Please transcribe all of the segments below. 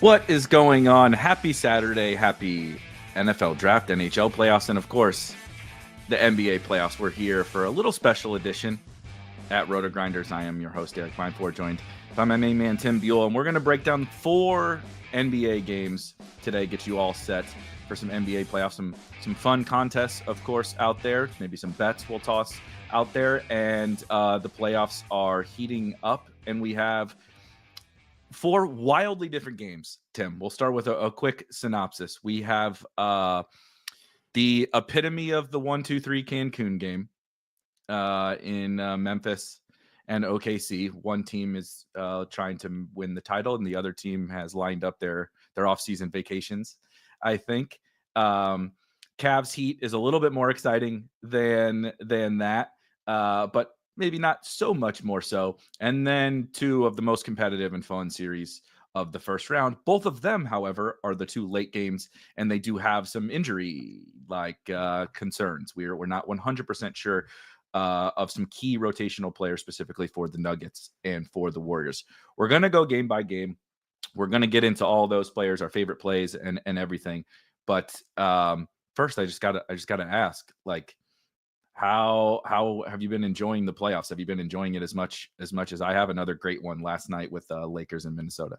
What is going on? Happy Saturday, happy NFL draft, NHL playoffs, and of course, the NBA playoffs. We're here for a little special edition at RotoGrinders. I am your host, Eric Mindford, joined by my main man, Tim Buell, and we're going to break down 4 NBA games today, get you all set for some NBA playoffs, some fun contests, of course, out there, maybe some bets we'll toss out there, and the playoffs are heating up, and we have 4 wildly different games, Tim. We'll start with a quick synopsis. We have the epitome of the 1-2-3 Cancun game in Memphis and OKC. One team is trying to win the title, and the other team has lined up their off-season vacations, I think. Cavs Heat is a little bit more exciting than that, but maybe not so much more so. And then 2 of the most competitive and fun series of the first round. Both of them, however, are the 2 late games, and they do have some injury concerns. We're not 100% sure of some key rotational players, specifically for the Nuggets and for the Warriors. We're going to go game by game. We're going to get into all those players, our favorite plays and everything. But first, I just gotta ask, like, how have you been enjoying the playoffs? Have you been enjoying it as much as I have? Another great one last night with Lakers in Minnesota.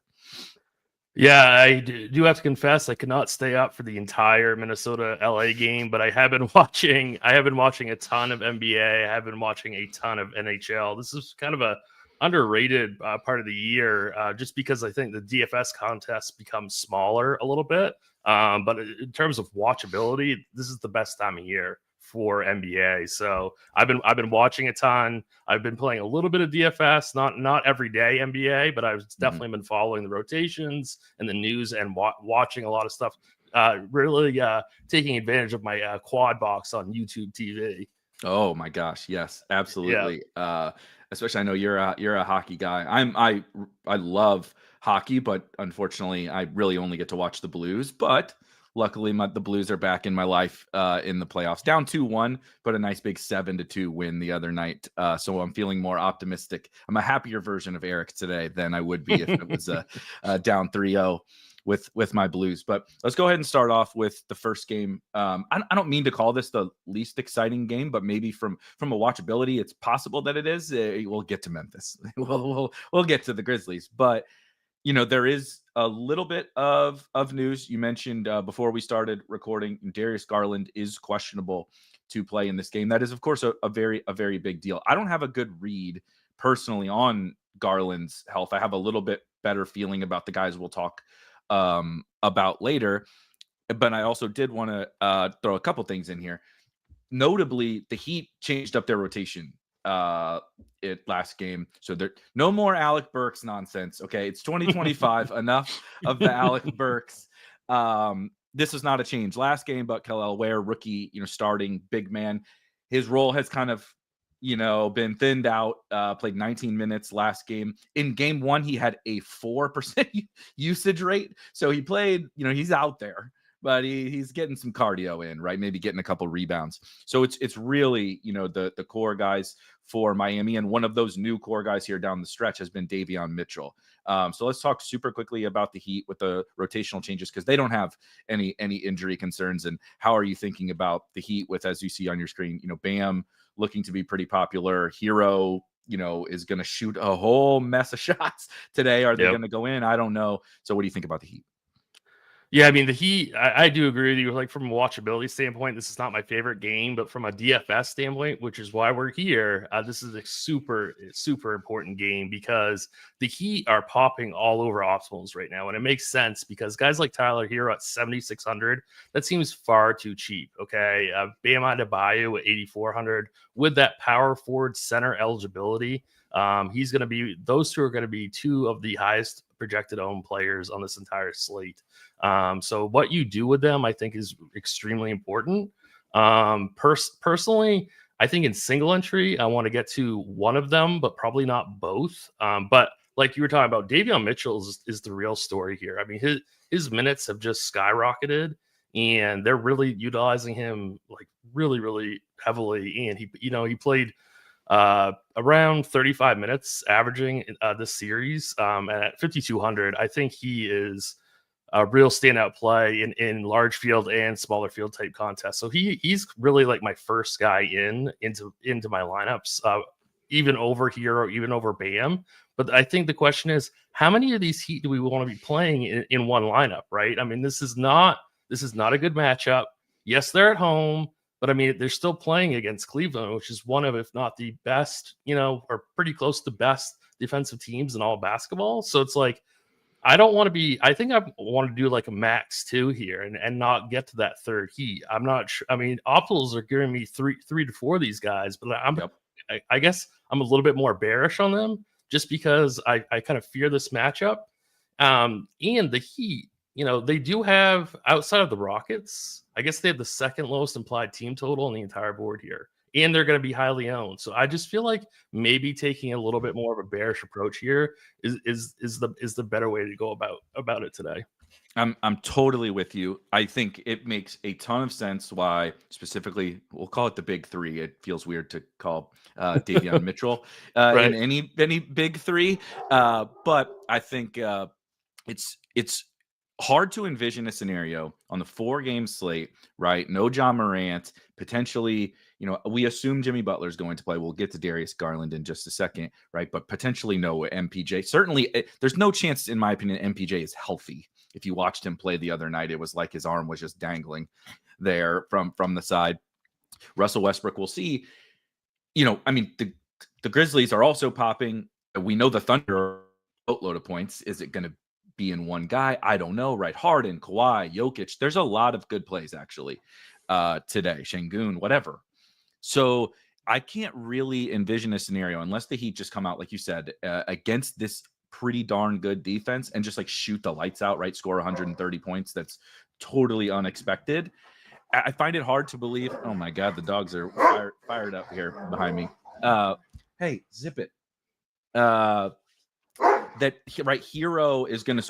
Yeah, I do have to confess I could not stay up for the entire Minnesota LA game, but I have been watching a ton of NBA. I have been watching a ton of NHL. This is kind of a underrated part of the year, just because I think the DFS contests become smaller a little bit. But in terms of watchability, this is the best time of year for NBA. So I've been watching a ton. I've been playing a little bit of DFS, not every day NBA, but I've definitely been following the rotations and the news and watching a lot of stuff. Really taking advantage of my quad box on YouTube TV. Oh my gosh, yes, absolutely. Yeah. Especially, I know you're a hockey guy. I love hockey, but unfortunately, I really only get to watch the Blues. But luckily, the Blues are back in my life in the playoffs. Down 2-1, but a nice big 7-2 win the other night. So I'm feeling more optimistic. I'm a happier version of Eric today than I would be if it was down 3-0 with my Blues. But let's go ahead and start off with the first game. I don't mean to call this the least exciting game, but maybe from a watchability, it's possible that it is. We'll get to Memphis. We'll get to the Grizzlies, but there is a little bit of news. You mentioned before we started recording, Darius Garland is questionable to play in this game. That is, of course, a very big deal. I don't have a good read personally on Garland's health. I have a little bit better feeling about the guys we'll talk about later. But I also did want to throw a couple things in here. Notably, the Heat changed up their rotation last game, so there no more Alec Burks nonsense. Okay, it's 2025. Enough of the Alec Burks. This is not a change last game, but Kel'el Ware, rookie, starting big man, his role has kind of been thinned out. Played 19 minutes last game. In game 1, he had a 4% usage rate, so he played, he's out there, but he's getting some cardio in, right? Maybe getting a couple rebounds. So it's really, the core guys for Miami. And one of those new core guys here down the stretch has been Davion Mitchell. So let's talk super quickly about the Heat with the rotational changes, because they don't have any injury concerns. And how are you thinking about the Heat with, as you see on your screen, Bam looking to be pretty popular. Hero, is going to shoot a whole mess of shots today. Are they going to go in? I don't know. So what do you think about the Heat? Yeah, I mean, the Heat, I do agree with you. Like, from a watchability standpoint, this is not my favorite game, but from a DFS standpoint, which is why we're here, this is a super important game, because the Heat are popping all over optimals right now. And it makes sense, because guys like Tyler Hero at 7,600, that seems far too cheap. Okay. Bam Adebayo at 8,400 with that power forward center eligibility. Those 2 are going to be 2 of the highest projected owned players on this entire slate. So what you do with them, I think, is extremely important. Personally, I think in single entry, I want to get to one of them, but probably not both. But like you were talking about, Davion Mitchell is the real story here. I mean, his minutes have just skyrocketed, and they're really utilizing him like really heavily. And he played around 35 minutes averaging this series. And at 5,200, I think he is a real standout play in large field and smaller field type contests. So he's really like my first guy into my lineups, even over Hero, even over Bam. But I think the question is, how many of these Heat do we want to be playing in one lineup, right? I mean, this is not a good matchup. Yes, they're at home, but I mean, they're still playing against Cleveland, which is one of, if not the best, or pretty close to best defensive teams in all basketball. So it's like, I don't want to be, I think I want to do like a max 2 here and not get to that third Heat. I'm not sure. I mean, optimals are giving me three to four of these guys, but I guess I'm a little bit more bearish on them just because I kind of fear this matchup. And the Heat, they do have, outside of the Rockets, I guess they have the second lowest implied team total on the entire board here. And they're going to be highly owned. So I just feel like maybe taking a little bit more of a bearish approach here is the better way to go about it today. I'm totally with you. I think it makes a ton of sense why specifically we'll call it the big three. It feels weird to call Davion Mitchell Right. in any big three. But I think it's hard to envision a scenario on the 4-game slate, right? No John Morant, potentially, we assume Jimmy Butler is going to play. We'll get to Darius Garland in just a second, right? But potentially no MPJ. Certainly, there's no chance, in my opinion, MPJ is healthy. If you watched him play the other night, it was like his arm was just dangling there from the side. Russell Westbrook, we'll see. I mean, the Grizzlies are also popping. We know the Thunder are a boatload of points. Is it going to be in one guy? I don't know, right? Harden, Kawhi, Jokic. There's a lot of good plays actually today. Şengün, whatever. So I can't really envision a scenario unless the Heat just come out, like you said, against this pretty darn good defense and just like shoot the lights out, right? Score 130 points. That's totally unexpected. I find it hard to believe. Oh my God, the dogs are fired up here behind me. Hey, zip it. That right, Hero is going to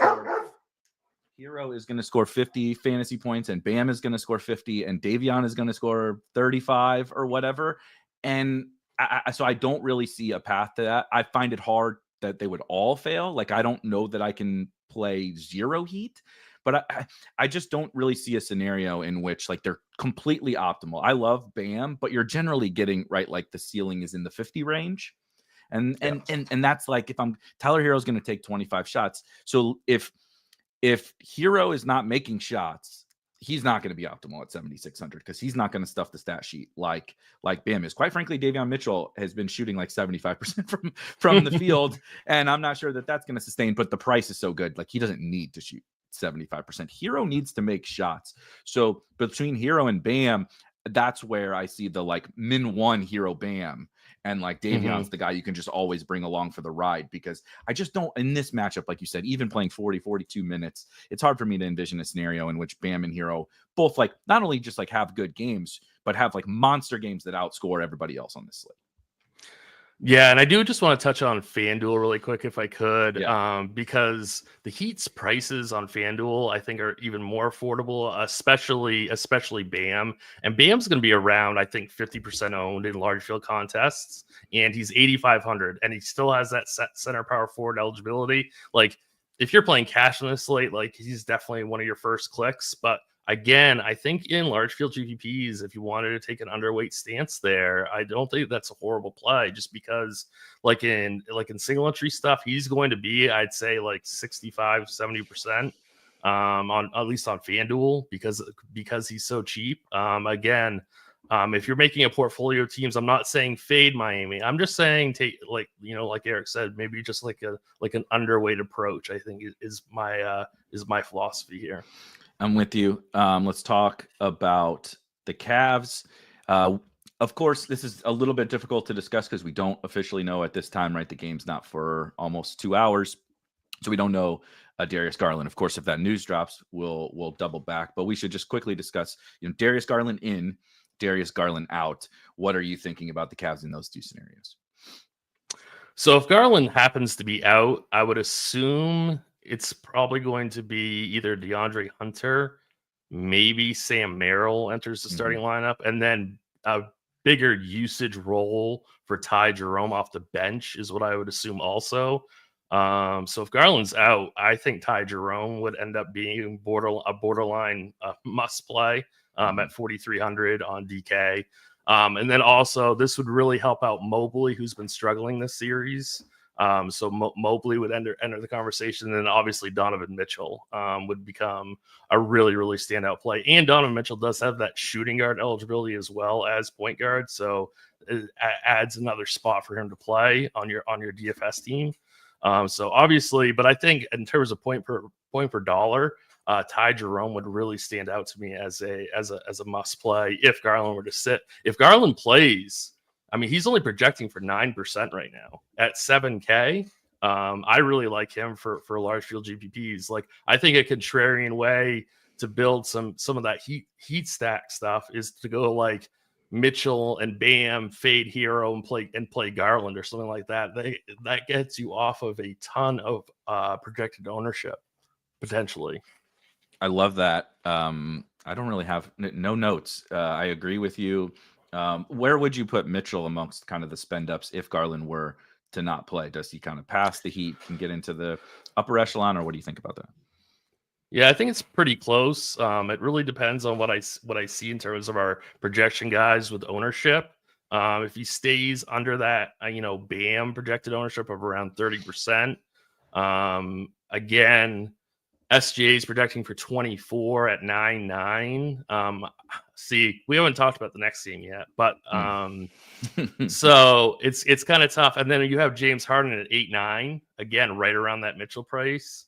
score 50 fantasy points, and Bam is going to score 50, and Davion is going to score 35 or whatever. And so I don't really see a path to that. I find it hard that they would all fail. Like, I don't know that I can play 0 Heat, but I just don't really see a scenario in which like they're completely optimal. I love Bam, but you're generally getting right, like the ceiling is in the 50 range. And that's like, if Tyler Hero's going to take 25 shots. So if Hero is not making shots, he's not going to be optimal at 7,600 because he's not going to stuff the stat sheet like Bam is. Quite frankly, Davion Mitchell has been shooting like 75% from the field, and I'm not sure that that's going to sustain. But the price is so good, like he doesn't need to shoot 75%. Hero needs to make shots. So between Hero and Bam, that's where I see the like min 1 Hero Bam. And like Davion's the guy you can just always bring along for the ride, because I just don't, in this matchup, like you said, even playing 42 minutes, it's hard for me to envision a scenario in which Bam and Hero both like not only just like have good games, but have like monster games that outscore everybody else on this slate. Yeah, and I do just want to touch on FanDuel really quick if I could, because the Heat's prices on FanDuel I think are even more affordable, especially Bam. And Bam's going to be around, I think, 50% owned in large field contests, and he's 8,500, and he still has that center power forward eligibility. Like, if you're playing cash on this slate, like he's definitely one of your first clicks. But again, I think in large field GPPs, if you wanted to take an underweight stance there, I don't think that's a horrible play, just because like in single entry stuff, he's going to be, I'd say, like 65, 70% on at least on FanDuel because he's so cheap. Again, if you're making a portfolio of teams, I'm not saying fade Miami. I'm just saying take, like Eric said, maybe just like an underweight approach, I think is my philosophy here. I'm with you. Let's talk about the Cavs. Of course, this is a little bit difficult to discuss because we don't officially know at this time, right? The game's not for almost 2 hours. So we don't know Darius Garland. Of course, if that news drops, we'll double back. But we should just quickly discuss, Darius Garland in, Darius Garland out. What are you thinking about the Cavs in those two scenarios? So if Garland happens to be out, I would assume it's probably going to be either DeAndre Hunter, maybe Sam Merrill enters the starting lineup, and then a bigger usage role for Ty Jerome off the bench is what I would assume also. So if Garland's out, I think Ty Jerome would end up being a borderline must play at 4,300 on DK. And then also this would really help out Mobley, who's been struggling this series. So Mobley would enter the conversation, and then obviously Donovan Mitchell would become a really, really standout play. And Donovan Mitchell does have that shooting guard eligibility as well as point guard, so it adds another spot for him to play on your DFS team. So obviously, but I think in terms of point per dollar, Ty Jerome would really stand out to me as a must play if Garland were to sit. If Garland plays, I mean, he's only projecting for 9% right now at 7K. I really like him for large field GPPs. Like, I think a contrarian way to build some of that heat stack stuff is to go like Mitchell and Bam fade Hero and play Garland or something like that. That gets you off of a ton of projected ownership potentially. I love that. I don't really have no notes. I agree with you. Where would you put Mitchell amongst kind of the spend ups if Garland were to not play? Does he kind of pass the Heat and get into the upper echelon, or what do you think about that? Yeah, I think it's pretty close. It really depends on what I see in terms of our projection guys with ownership. If he stays under that, Bam projected ownership of around 30%. Again, SGA is projecting for 24 at 9.9. See, we haven't talked about the next team yet, but so it's kind of tough. And then you have James Harden at 8.9, again, right around that Mitchell price.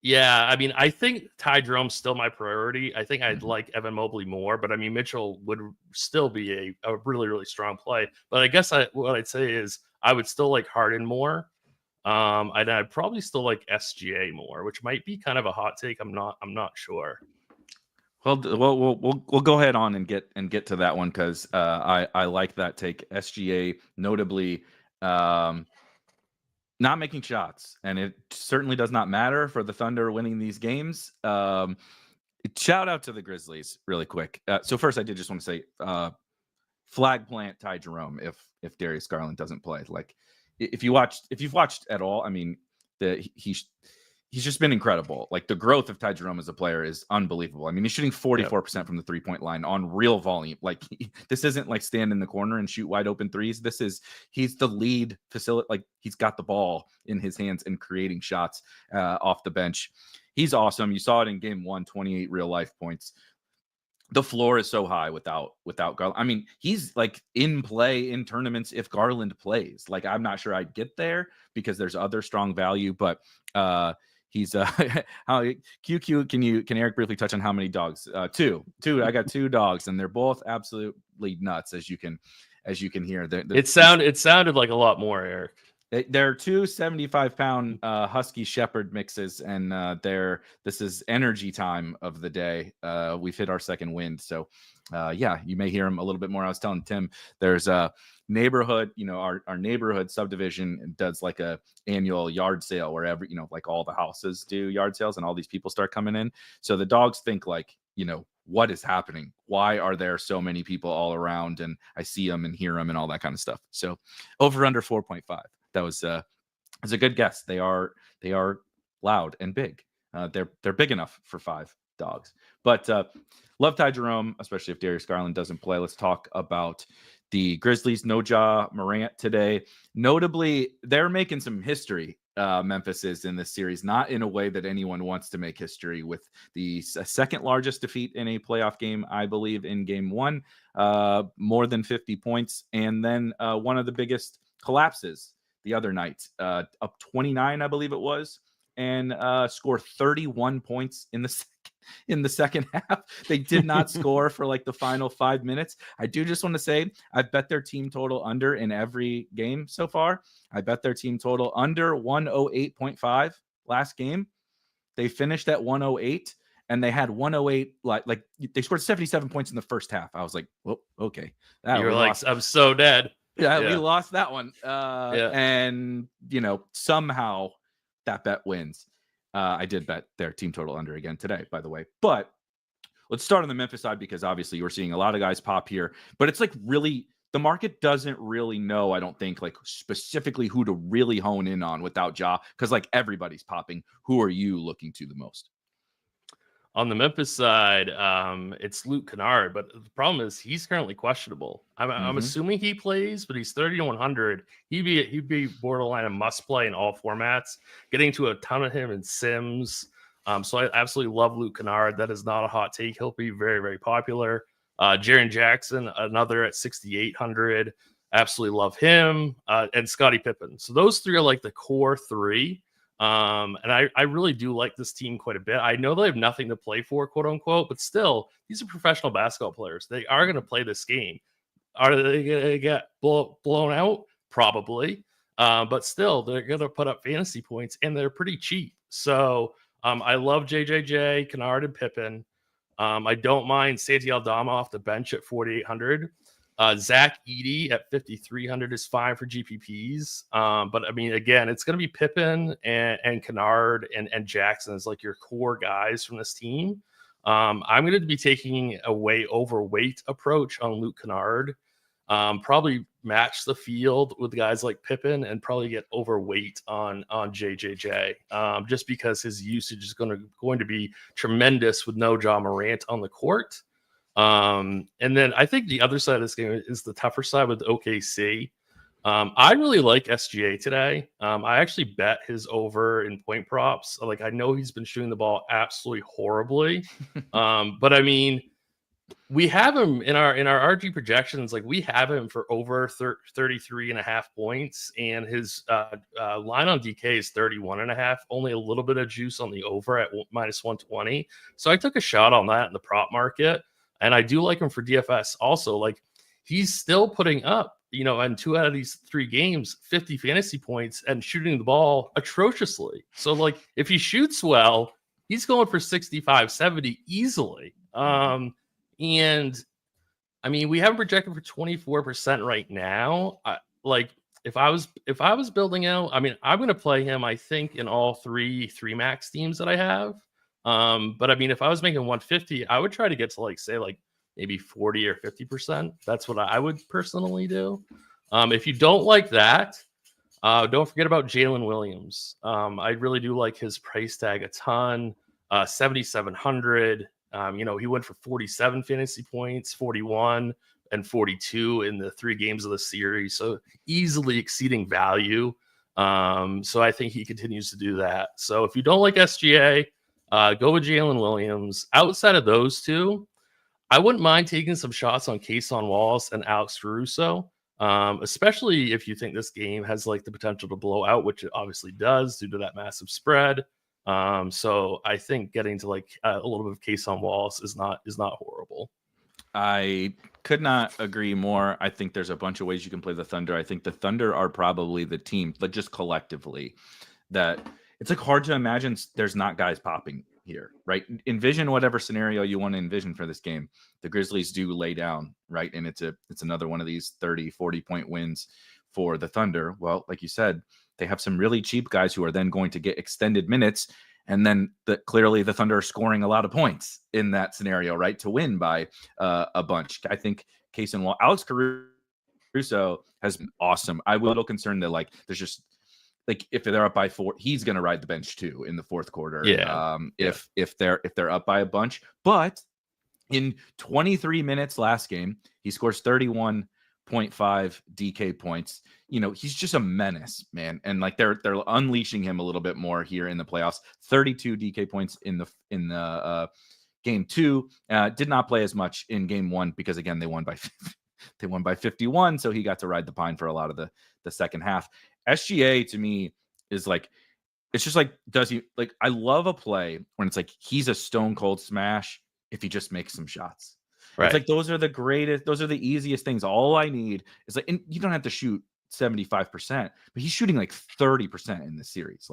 Yeah, I mean, I think Ty Jerome's still my priority. I think I'd like Evan Mobley more, but I mean, Mitchell would still be a really, really strong play. But I guess what I'd say is I would still like Harden more. And I'd probably still like SGA more, which might be kind of a hot take. I'm not sure. Well, we'll go ahead on and get to that one because I like that take. SGA notably not making shots, and it certainly does not matter for the Thunder winning these games. Shout out to the Grizzlies really quick. So first, I did just want to say flag plant Ty Jerome if Darius Garland doesn't play. Like if you've watched at all, I mean, he's just been incredible. Like the growth of Ty Jerome as a player is unbelievable. I mean, he's shooting 44% from the 3-point line on real volume. Like this isn't like stand in the corner and shoot wide open threes. He's the lead facility. Like he's got the ball in his hands and creating shots off the bench. He's awesome. You saw it in game 1, 28 real life points. The floor is so high without Garland. I mean, he's like in play in tournaments if Garland plays. Like I'm not sure I'd get there because there's other strong value, but he's how QQ can Eric briefly touch on how many dogs? Two. I got 2 dogs and they're both absolutely nuts as you can hear. It sounded like a lot more, Eric. They're 2 75-pound husky shepherd mixes, and this is energy time of the day. We've hit our second wind, so yeah, you may hear them a little bit more. I was telling Tim, there's a neighborhood, our neighborhood subdivision does like a annual yard sale where like all the houses do yard sales, and all these people start coming in. So the dogs think like, what is happening? Why are there so many people all around? And I see them and hear them and all that kind of stuff. So over under 4.5. That was a good guess. They are loud and big. They're big enough for 5 dogs. But love Ty Jerome, especially if Darius Garland doesn't play. Let's talk about the Grizzlies. No Ja Morant today. Notably, they're making some history. Memphis is in this series, not in a way that anyone wants to make history, with the second largest defeat in a playoff game, I believe, in game 1, more than 50 points, and then one of the biggest collapses the other night, up 29, I believe it was, and score 31 points in the second half. They did not score for like the final 5 minutes. I do just want to say I've bet their team total under in every game so far. I bet their team total under 108.5 last game. They finished at 108, and they had 108 like they scored 77 points in the first half. I was like, well, okay. You're like, I'm so dead. Yeah, we lost that one. And, somehow that bet wins. I did bet their team total under again today, by the way. But let's start on the Memphis side because obviously we're seeing a lot of guys pop here. But it's like really the market doesn't really know, I don't think, like specifically who to really hone in on without Ja, because like everybody's popping. Who are you looking to the most? On the Memphis side, it's Luke Kennard, but the problem is he's currently questionable. I'm assuming he plays, but he's 30 to 100. He'd be borderline a must play in all formats. Getting to a ton of him in Sims. So I absolutely love Luke Kennard. That is not a hot take. He'll be very, very popular. Jaren Jackson, another at 6,800. Absolutely love him. And Scottie Pippen. So those three are like the core three. And I really do like this team quite a bit. I know they have nothing to play for, quote unquote, but still, these are professional basketball players. They are going to play this game. Are they going to get blown out? Probably. But still, they're going to put up fantasy points, and they're pretty cheap. So I love JJJ, Kennard, and Pippen. I don't mind Santi Aldama off the bench at 4,800. Zach Edey at 5,300 is fine for GPPs. But I mean, again, it's going to be Pippen and Kennard and Jackson as like your core guys from this team. I'm going to be taking a way overweight approach on Luke Kennard. Probably match the field with guys like Pippen and probably get overweight on JJJ. Just because his usage is going to be tremendous with no Ja Morant on the court. And then I think the other side of this game is the tougher side with OKC. I really like SGA today. I actually bet his over in point props. Like, I know he's been shooting the ball absolutely horribly. But I mean, we have him in our RG projections. Like, we have him for over 33.5 points, and his line on DK is 31.5. Only a little bit of juice on the over at minus 120. So I took a shot on that in the prop market. And I do like him for DFS also. Like, he's still putting up, in 2 out of these 3 games, 50 fantasy points and shooting the ball atrociously. So, like, if he shoots well, he's going for 65, 70 easily. And I mean, we have him projected for 24% right now. If I was building out, I mean, I'm going to play him, I think, in all 3 max teams that I have. But I mean, if I was making 150, I would try to get to say maybe 40 or 50%. That's what I would personally do. If you don't like that, don't forget about Jalen Williams. I really do like his price tag a ton. 7,700. He went for 47 fantasy points, 41 and 42 in the 3 games of the series. So easily exceeding value. So I think he continues to do that. So if you don't like SGA, go with Jalen Williams. Outside of those 2, I wouldn't mind taking some shots on Kayson Wallace and Alex Caruso, especially if you think this game has like the potential to blow out, which it obviously does due to that massive spread. So I think getting to like a little bit of Kayson Wallace is not horrible. I could not agree more. I think there's a bunch of ways you can play the Thunder. I think the Thunder are probably the team, but just collectively, that it's like hard to imagine there's not guys popping here, right? Envision whatever scenario you want to envision for this game. The Grizzlies do lay down, right? And it's another one of these 30, 40-point wins for the Thunder. Well, like you said, they have some really cheap guys who are then going to get extended minutes. And then clearly the Thunder are scoring a lot of points in that scenario, right? To win by a bunch. I think Alex Caruso has been awesome. I'm a little concerned that there's just if they're up by 4, he's going to ride the bench too in the 4th quarter. Yeah. If they're up by a bunch, but in 23 minutes last game, he scores 31.5 DK points. He's just a menace, man. And they're unleashing him a little bit more here in the playoffs. 32 DK points in the game 2. Did not play as much in game 1 because again they won by 51, so he got to ride the pine for a lot of the second half. SGA to me is it's just does he I love a play when it's he's a stone cold smash if he just makes some shots. Right. It's those are the easiest things. All I need is and you don't have to shoot 75%, but he's shooting 30% in this series.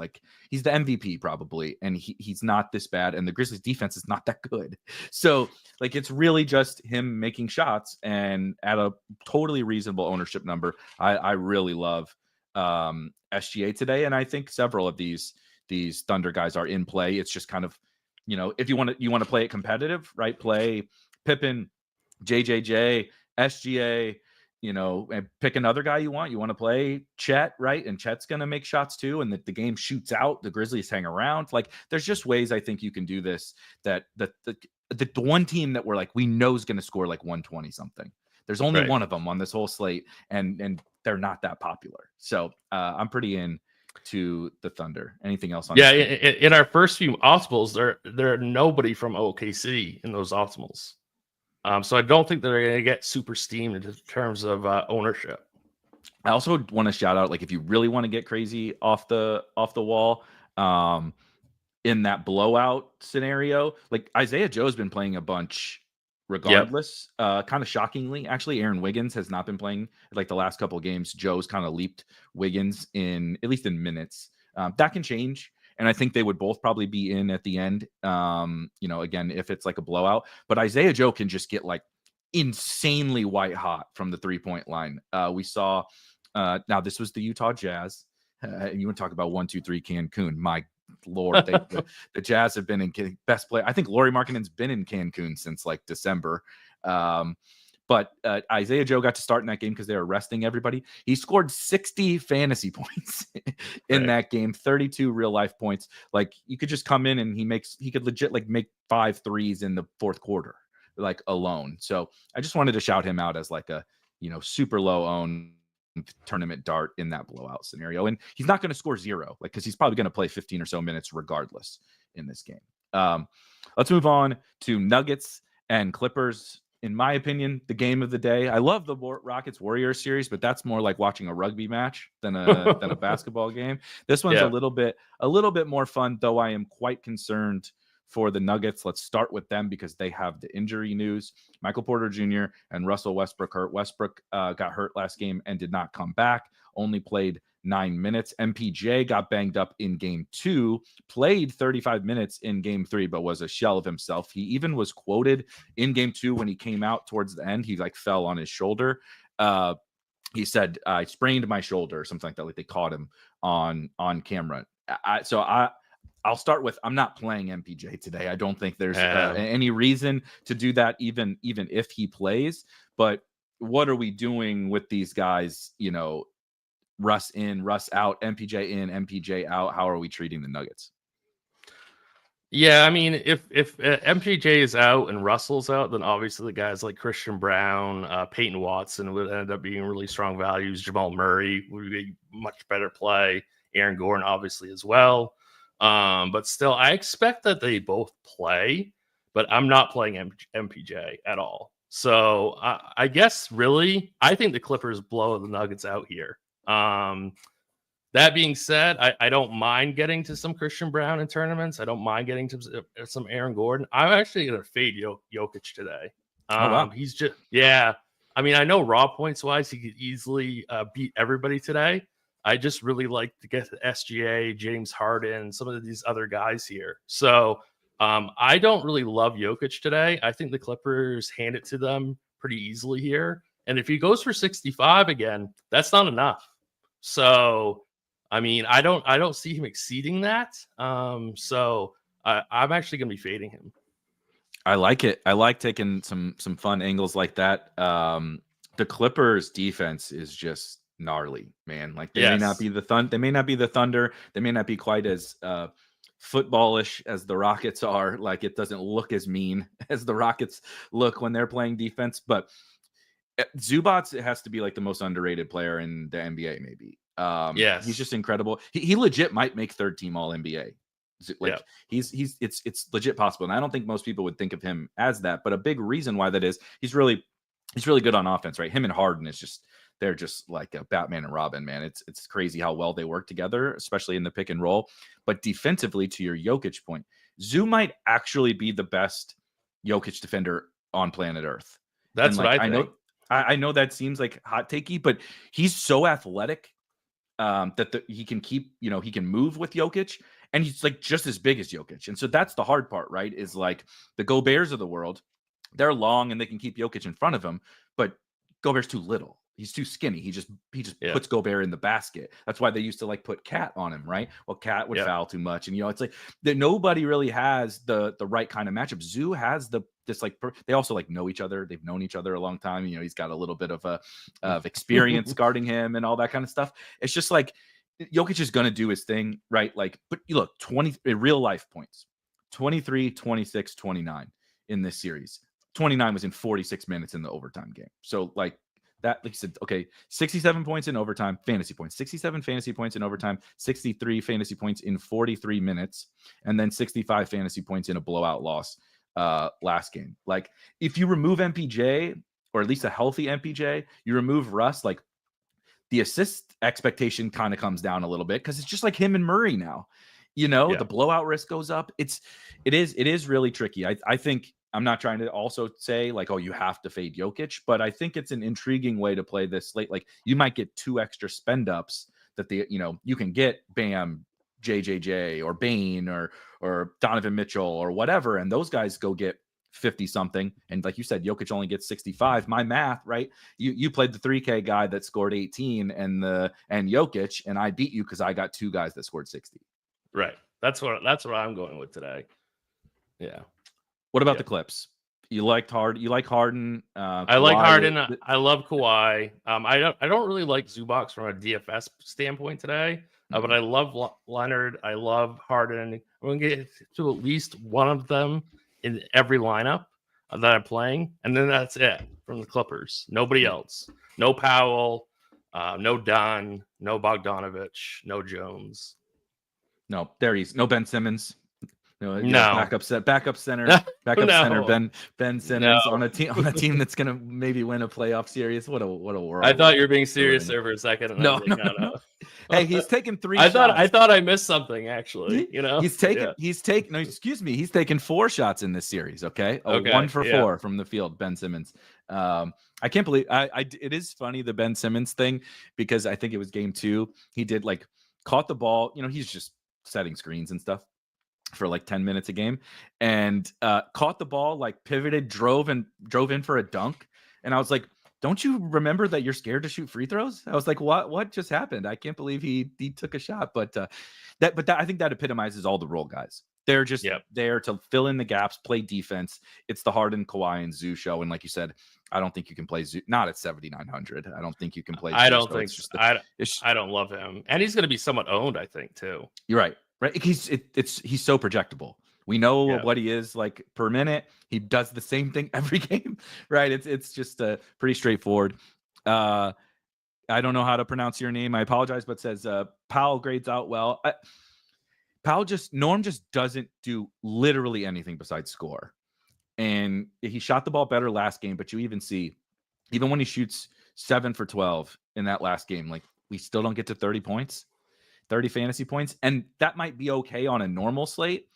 He's the MVP probably, and he's not this bad, and the Grizzlies defense is not that good. So it's really just him making shots and at a totally reasonable ownership number. I really love SGA today, and I think several of these Thunder guys are in play. It's just kind of, if you want to play it competitive, right? Play Pippen, JJJ, SGA, and pick another guy you want. You want to play Chet, right? And Chet's going to make shots too. And the game shoots out. The Grizzlies hang around. Like, there's just ways I think you can do this. That the one team that we're like, we know is going to score like 120 something. There's only one of them on this whole slate, and they're not that popular. So I'm pretty in to the Thunder. Anything else on? Yeah, in our first few optimals, there are nobody from OKC in those optimals. So I don't think they're going to get super steamed in terms of ownership. I also want to shout out, like, if you really want to get crazy off the wall, in that blowout scenario, like Isaiah Joe's been playing a bunch regardless. Kind of shockingly, actually, Aaron Wiggins has not been playing like the last couple of games. Joe's kind of leaped Wiggins at least in minutes. That can change. And I think they would both probably be in at the end, again, if it's like a blowout. But Isaiah Joe can just get like insanely white hot from the 3-point line. We saw, now this was the Utah Jazz. And you want to talk about 1-2-3 Cancun. My Lord, the Jazz have been in best play. I think Lauri Markkanen's been in Cancun since like December. But Isaiah Joe got to start in that game because they were resting everybody. He scored 60 fantasy points in that game, 32 real life points. Like, you could just come in and he could legit like make 5 threes in the fourth quarter, like, alone. So I just wanted to shout him out as like a, super low owned tournament dart in that blowout scenario. And he's not going to score 0, like, because he's probably going to play 15 or so minutes regardless in this game. Let's move on to Nuggets and Clippers. In my opinion, the game of the day. I love the Rockets Warriors series, but that's more like watching a rugby match than a basketball game. This one's a little bit more fun, though I am quite concerned for the Nuggets. Let's start with them because they have the injury news. Michael Porter Jr. and Russell Westbrook hurt. Westbrook got hurt last game and did not come back. Only played 9 minutes. MPJ got banged up in game 2, played 35 minutes in game 3, but was a shell of himself. He even was quoted in game 2 when he came out towards the end. He like fell on his shoulder. He said, I sprained my shoulder or something like that. Like, they caught him on camera. I'll start with, I'm not playing MPJ today. I don't think there's any reason to do that, even if he plays. But what are we doing with these guys? Russ in, Russ out, MPJ in, MPJ out. How are we treating the Nuggets? Yeah, I mean, if MPJ is out and Russell's out, then obviously the guys like Christian Brown, Peyton Watson would end up being really strong values. Jamal Murray would be much better play. Aaron Gordon, obviously, as well. But still, I expect that they both play, but I'm not playing MPJ at all. So I guess really, I think the Clippers blow the Nuggets out here. That being said, I don't mind getting to some Christian Brown in tournaments. I don't mind getting to some Aaron Gordon. I'm actually going to fade Jokic today. Wow. He's just, yeah. I mean, I know raw points wise, he could easily beat everybody today. I just really like to get to SGA, James Harden, some of these other guys here. So I don't really love Jokic today. I think the Clippers hand it to them pretty easily here. And if he goes for 65 again, that's not enough. So, I mean, I don't see him exceeding that. So I'm actually going to be fading him. I like it. I like taking some fun angles like that. The Clippers defense is just gnarly, man. Like, they may not be the They may not be the Thunder. They may not be quite as footballish as the Rockets are. Like, it doesn't look as mean as the Rockets look when they're playing defense. But Zubac has to be like the most underrated player in the NBA, maybe. He's just incredible. He legit might make third team All NBA. Like, it's legit possible. And I don't think most people would think of him as that, but a big reason why that is, he's really good on offense, right? Him and Harden they're just like a Batman and Robin, man. It's crazy how well they work together, especially in the pick and roll. But defensively, to your Jokic point, Zoo might actually be the best Jokic defender on planet Earth. That's what I think. I know that seems like hot takey, but he's so athletic that he can he can move with Jokic, and he's like just as big as Jokic. And so that's the hard part, right? Is like the Goberts of the world, they're long and they can keep Jokic in front of him, but Gobert's too little. He's too skinny. He just Yeah. puts Gobert in the basket. That's why they used to like put Cat on him, right? Well, Cat would Yeah. foul too much, and it's like that. Nobody really has the right kind of matchup. Zoo has this like they also like know each other. They've known each other a long time. He's got a little bit of experience guarding him and all that kind of stuff. It's just like Jokic is going to do his thing, right? Like, but you look, 20 real life points, 23, 26, 29 in this series. 29 was in 46 minutes in the overtime game. So like that, like you said, okay, 67 points in overtime, fantasy points, 67 fantasy points in overtime, 63 fantasy points in 43 minutes, and then 65 fantasy points in a blowout loss last game. Like if you remove MPJ, or at least a healthy MPJ, you remove Russ, like the assist expectation kind of comes down a little bit because it's just like him and Murray now. The blowout risk goes up. It is really tricky. I think I'm not trying to also say like, oh, you have to fade Jokic, but I think it's an intriguing way to play this slate. Like you might get 2 extra spend ups that you can get Bam, JJJ, or Bane, or Donovan Mitchell, or whatever, and those guys go get 50 something, and like you said, Jokic only gets 65. My math, right? You played the 3K guy that scored 18 and Jokic, and I beat you because I got 2 guys that scored 60. Right. That's what I'm going with today. Yeah. What about the Clips? You like Harden? I like Harden. I love Kawhi. I don't really like Zubac from a DFS standpoint today, but I love Leonard. I love Harden. I'm going to get to at least one of them in every lineup that I'm playing, and then that's it from the Clippers. Nobody else. No Powell. No Dunn. No Bogdanovich. No Jones. No, no Ben Simmons. No. Backup center, Ben Simmons on a team that's gonna maybe win a playoff series. What a world! I thought you were being serious there for a second. No. Hey, he's taken 3 shots. I thought I missed something actually. He's taken 4 shots in this series. Okay, 1 for 4 from the field. Ben Simmons. I can't believe it is funny, the Ben Simmons thing, because I think it was game 2. He did like caught the ball. He's just setting screens and stuff for like 10 minutes a game, and caught the ball, like pivoted, drove in for a dunk. And I was like, don't you remember that you're scared to shoot free throws? I was like, what just happened? I can't believe he took a shot. But I think that epitomizes all the role guys. They're just there to fill in the gaps, play defense. It's the Harden, Kawhi, and Zoo show. And like you said, I don't think you can play Zoo. Not at 7,900. I don't think you can play Zoo. I don't think so. I don't love him. And he's going to be somewhat owned, I think, too. You're right. Right. He's so projectable. We know what he is like per minute. He does the same thing every game. Right. It's just pretty straightforward. I don't know how to pronounce your name. I apologize, but says Powell grades out well. Norm just doesn't do literally anything besides score. And he shot the ball better last game, but you even when he shoots 7 for 12 in that last game, like we still don't get to 30 fantasy points. And that might be okay on a normal slate.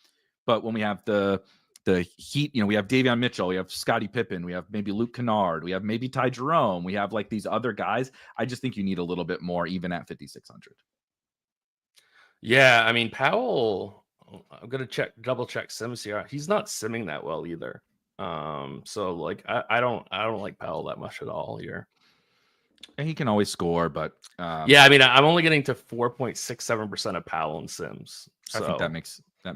But when we have the Heat, we have Davion Mitchell, we have Scottie Pippen, we have maybe Luke Kennard, we have maybe Ty Jerome, we have like these other guys. I just think you need a little bit more, even at 5,600. Yeah, I mean Powell. I'm gonna double check Sims here. He's not simming that well either. So like I don't like Powell that much at all here. And he can always score, but yeah, I mean I'm only getting to 4.67% of Powell and Sims. So. I think that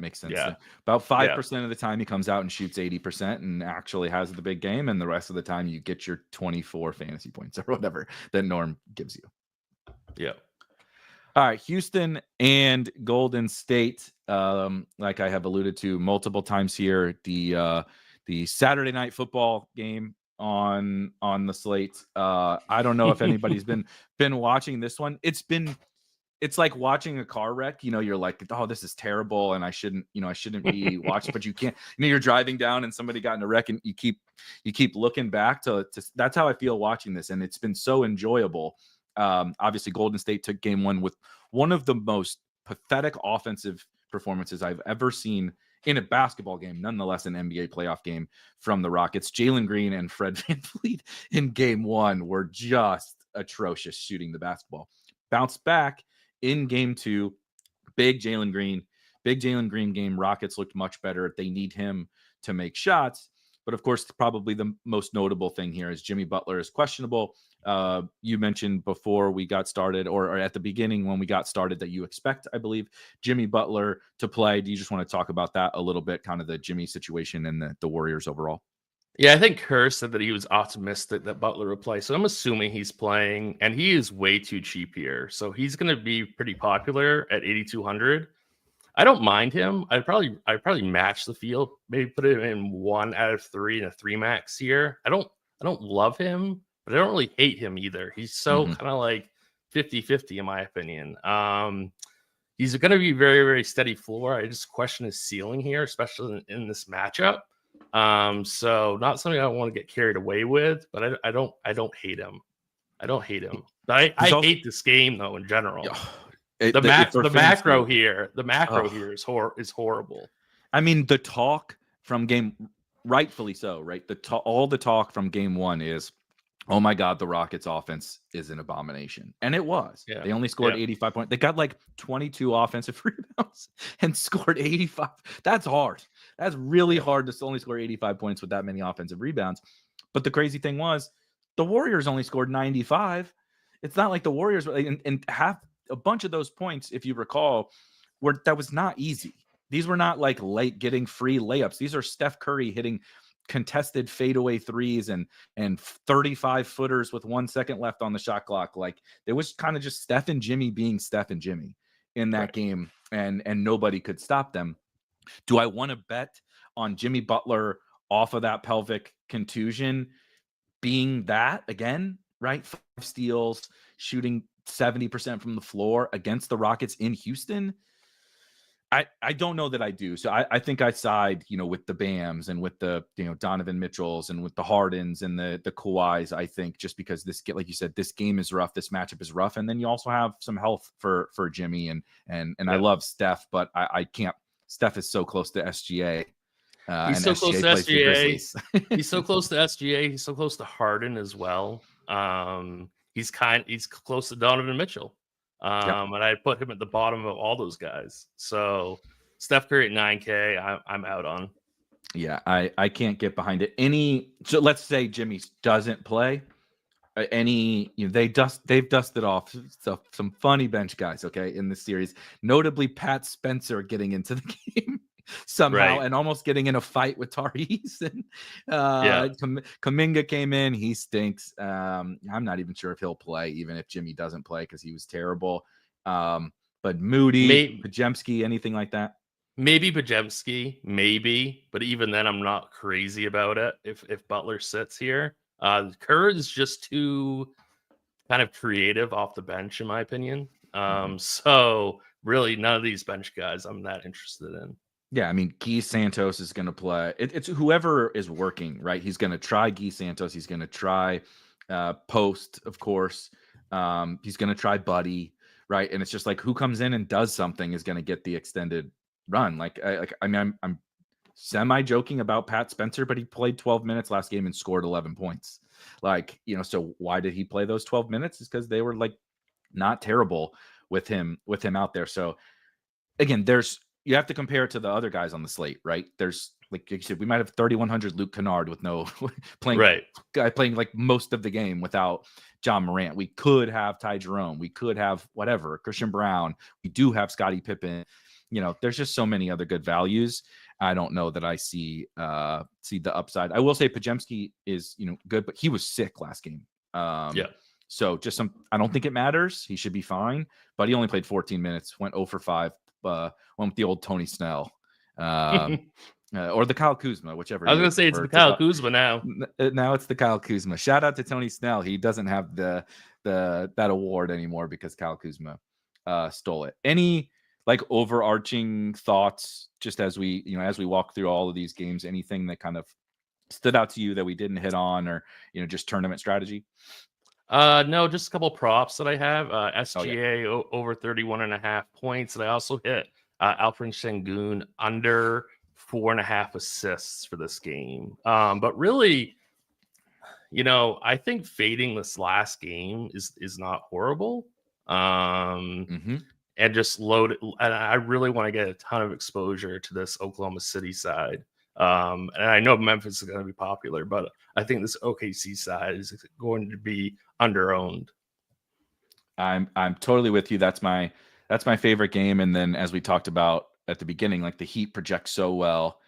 makes sense. Yeah. About 5% of the time he comes out and shoots 80% and actually has the big game, and the rest of the time you get your 24 fantasy points or whatever that Norm gives you. Yeah. All right, Houston and Golden State. Like I have alluded to multiple times here, the Saturday night football game on the slate. I don't know if anybody's been watching this one. It's like watching a car wreck. You're like, oh, this is terrible, and I shouldn't be watching. But you can't. You're driving down, and somebody got in a wreck, and you keep looking back to. That's how I feel watching this, and it's been so enjoyable. Obviously, Golden State took game 1 with one of the most pathetic offensive performances I've ever seen in a basketball game, nonetheless an NBA playoff game from the Rockets. Jalen Green and Fred VanVleet in game 1 were just atrocious shooting the basketball. Bounced back in game 2, big Jalen Green game. Rockets looked much better. They need him to make shots. But of course, probably the most notable thing here is Jimmy Butler is questionable. You mentioned before we got started, or at the beginning when we got started, that you expect, I believe, Jimmy Butler to play. Do you just want to talk about that a little bit, kind of the Jimmy situation and the Warriors overall? Yeah, I think Kerr said that he was optimistic that Butler would play. So I'm assuming he's playing, and he is way too cheap here. So he's going to be pretty popular at 8,200. I don't mind him. I'd probably match the field, maybe put him in 1 out of 3 in a 3 max here. I don't love him, but I don't really hate him either. He's so kind of like 50-50 in my opinion. He's going to be very, very steady floor. I just question his ceiling here, especially in this matchup. So not something I want to get carried away with, but I don't hate him. I don't hate him. But I hate this game though in general. The macro here is horrible. I mean, the talk from game, rightfully so, right? All the talk from game 1 is, oh my God, the Rockets offense is an abomination. And it was. Yeah. They only scored 85 points. They got like 22 offensive rebounds and scored 85. That's hard. That's really hard to only score 85 points with that many offensive rebounds. But the crazy thing was, the Warriors only scored 95. It's not like the Warriors, and half a bunch of those points, if you recall, that was not easy. These were not like late getting free layups. These are Steph Curry hitting contested fadeaway threes and 35 footers with 1 second left on the shot clock. Like, it was kind of just Steph and Jimmy being Steph and Jimmy in that game, and nobody could stop them. Do I want to bet on Jimmy Butler off of that pelvic contusion being that again, right? 5 steals, shooting 70% from the floor against the Rockets in Houston? I don't know that I do. So I think I side, with the Bams and with the, Donovan Mitchells and with the Hardens and the Kawhis, I think, just because like you said, this game is rough. This matchup is rough. And then you also have some health for Jimmy and I love Steph, but I can't. Steph is so close to SGA. He's so close to SGA. He's so close to SGA. He's so close to Harden as well. He's close to Donovan Mitchell. And I put him at the bottom of all those guys. So Steph Curry at 9K, I'm out on. Yeah, I can't get behind it. So let's say Jimmy doesn't play. They've dusted off some funny bench guys, okay, in this series. Notably, Pat Spencer getting into the game somehow and almost getting in a fight with Tariq. And Kuminga came in. He stinks. I'm not even sure if he'll play, even if Jimmy doesn't play, because he was terrible. But Moody, Podziemski, anything like that? Maybe Podziemski, maybe, but even then, I'm not crazy about it. If Butler sits here, Kerr is just too kind of creative off the bench, in my opinion. So really, none of these bench guys I'm that interested in. Yeah, I mean, Guy Santos is going to play. It's whoever is working, right? He's going to try Guy Santos. He's going to try Post, of course. He's going to try Buddy, right? And it's just like, who comes in and does something is going to get the extended run. I'm semi-joking about Pat Spencer, but he played 12 minutes last game and scored 11 points. So why did he play those 12 minutes? Is because they were like not terrible with him out there. So again, you have to compare it to the other guys on the slate, right? There's, like you said, we might have 3,100 Luke Kennard with no playing like most of the game without John Morant. We could have Ty Jerome. We could have whatever, Christian Brown. We do have Scottie Pippen. There's just so many other good values. I don't know that I see the upside. I will say Podziemski is, good, but he was sick last game. So I don't think it matters. He should be fine, but he only played 14 minutes, went 0 for 5. Went with the old Tony Snell, or the Kyle Kuzma, whichever. I was going to say it's the Kyle Kuzma now. Now it's the Kyle Kuzma. Shout out to Tony Snell. He doesn't have that award anymore because Kyle Kuzma stole it. Any overarching thoughts, just as we walk through all of these games? Anything that kind of stood out to you that we didn't hit on, or just tournament strategy? No, just a couple props that I have. SGA over 31.5 points. And I also hit Alperen Sengun under 4.5 assists for this game. But really, I think fading this last game is not horrible. And just load it. And I really want to get a ton of exposure to this Oklahoma City side. And I know Memphis is going to be popular, but I think this OKC side is going to be underowned. I'm totally with you. That's my favorite game. And then, as we talked about at the beginning, like the Heat project so well.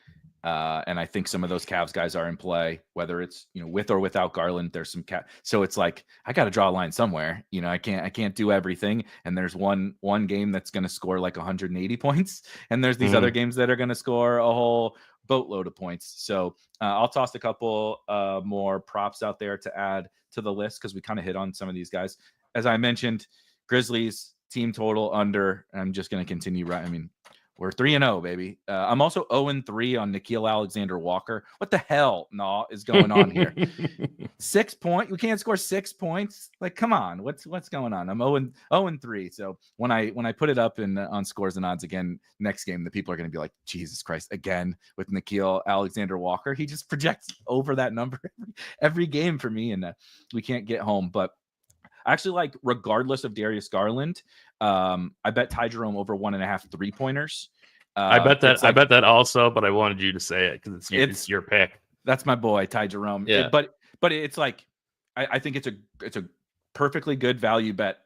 And I think some of those Cavs guys are in play, whether it's, with or without Garland. There's some so it's like I got to draw a line somewhere. I can't do everything. And there's one game that's going to score like 180 points, and there's these other games that are going to score a whole boatload of points. So I'll toss a couple more props out there to add to the list, because we kind of hit on some of these guys. As I mentioned, Grizzlies team total under. I'm just going to continue. Right, I mean, we're 3-0, baby. I'm also 0-3 on Nickeil Alexander-Walker. What the hell, is going on here? 6 points? We can't score 6 points? Like, come on. What's going on? I'm 0-3. So when I put it up on Scores and Odds again next game, the people are going to be like, Jesus Christ, again with Nickeil Alexander-Walker. He just projects over that number every game for me, and we can't get home. But actually, like, regardless of Darius Garland, I bet Ty Jerome over 1.5 3-pointers. I bet that also, but I wanted you to say it because it's your pick. That's my boy, Ty Jerome. Yeah. But it's like, I think it's a perfectly good value bet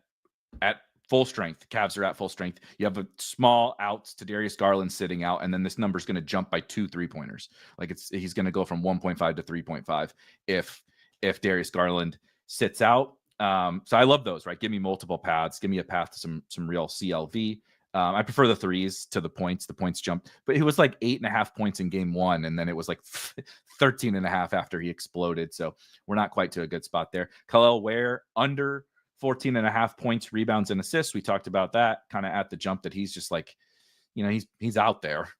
at full strength. Cavs are at full strength. You have a small outs to Darius Garland sitting out, and then this number is going to jump by 2 3-pointers. Like, he's going to go from 1.5 to 3.5 if Darius Garland sits out. So I love those, right? Give me multiple paths. Give me a path to some real CLV. I prefer the threes to the points. The points jumped, but it was like 8.5 points in game 1. And then it was like 13.5 after he exploded. So we're not quite to a good spot there. Khalil Ware under 14.5 points, rebounds, and assists. We talked about that kind of at the jump, that he's just like, he's out there.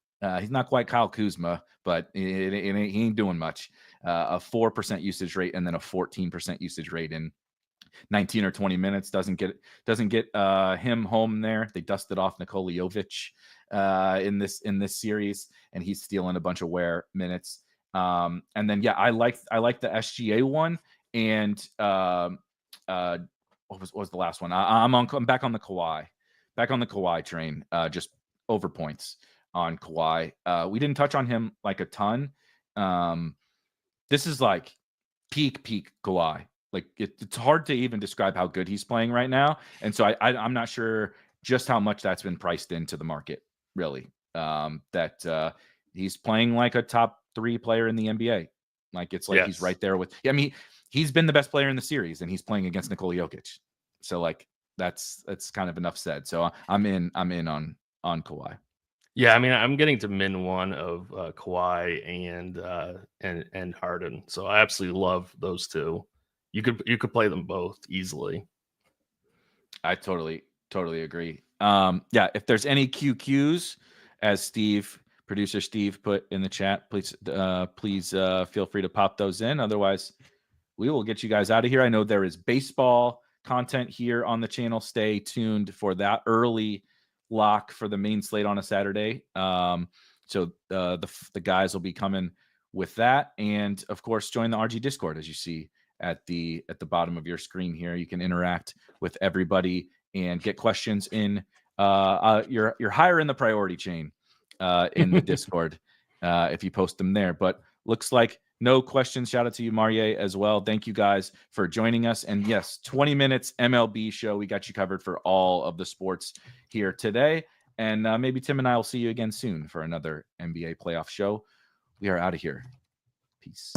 He's not quite Kyle Kuzma, but he ain't doing much. A 4% usage rate and then a 14% usage rate in 19 or 20 minutes doesn't get him home there. They dusted off Nikola Jovic in this series, and he's stealing a bunch of Ware minutes. And then I like the SGA one, and what was the last one? I'm back on the Kawhi train. Just over points on Kawhi. We didn't touch on him like a ton. This is like peak Kawhi. Like, it's hard to even describe how good he's playing right now. And so I'm not sure just how much that's been priced into the market, really. That he's playing like a top 3 player in the NBA. Like, it's like he's right there with, I mean, he's been the best player in the series, and he's playing against Nikola Jokic. So, like, that's kind of enough said. So I'm in on Kawhi. Yeah, I mean, I'm getting to min 1 of Kawhi and Harden. So I absolutely love those two. You could play them both easily. I totally agree. If there's any QQs, as producer Steve put in the chat, please feel free to pop those in. Otherwise, we will get you guys out of here. I know there is baseball content here on the channel. Stay tuned for that early lock for the main slate on a Saturday. So the guys will be coming with that, and of course, join the RG Discord, as you see at the bottom of your screen here. You can interact with everybody and get questions in. You're higher in the priority chain in the Discord if you post them there. But looks like no questions. Shout out to you, Marie, as well. Thank you guys for joining us. And yes, 20 minutes MLB show. We got you covered for all of the sports here today. And maybe Tim and I will see you again soon for another NBA playoff show. We are out of here. Peace.